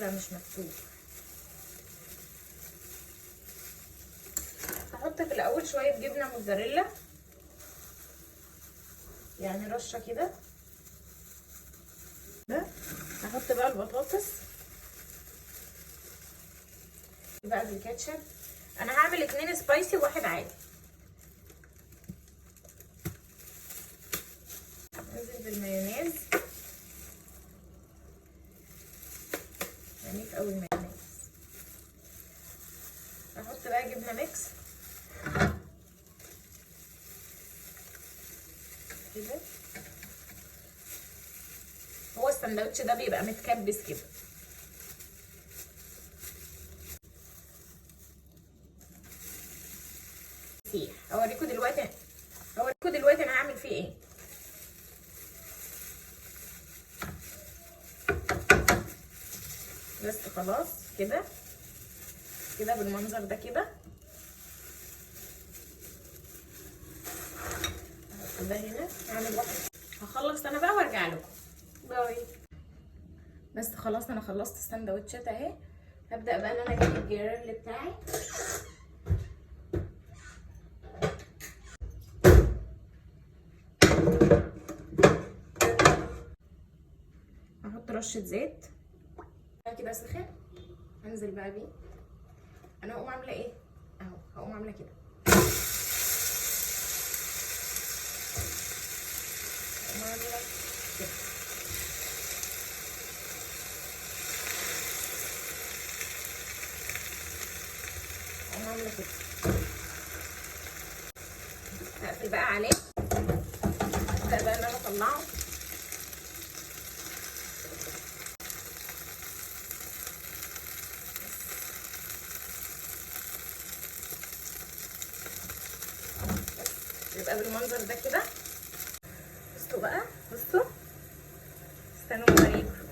لا مش مكتوب. هحط في الاول شويه جبنه موتزاريلا، يعني رشه كده. ده هحط بقى البطاطس بقى بالكاتشب. انا هعمل 2 سبايسي وواحد عادي. انزل بالمايونيز، عنيف قوي المايونيز. هحط بقى جبنه ميكس كده. هو السندوتش ده بيبقى متكبس كده. اوريكم دلوقتي انا هعمل فيه ايه. بس خلاص كده بالمنظر ده كده. هحط ده هنا، هعمل واحد. هخلص انا بقى وارجع لكم. باي. بس خلاص انا خلصت السندوتشات اهي. هبدا بقى ان انا اجيب الجريل بتاعي. هحط رشه زيت كده سخن. هنزل بقى بيه. انا هقوم عامله ايه اهو، هقوم عامله كده. هقوم عامله كده. هقوم عامله كده. هقفل بقى عليه. ابدا بقى ان انا اطلعه. يبقى بالمنظر ده كده. بصوا بقى، بصوا، استنوا اوريكم.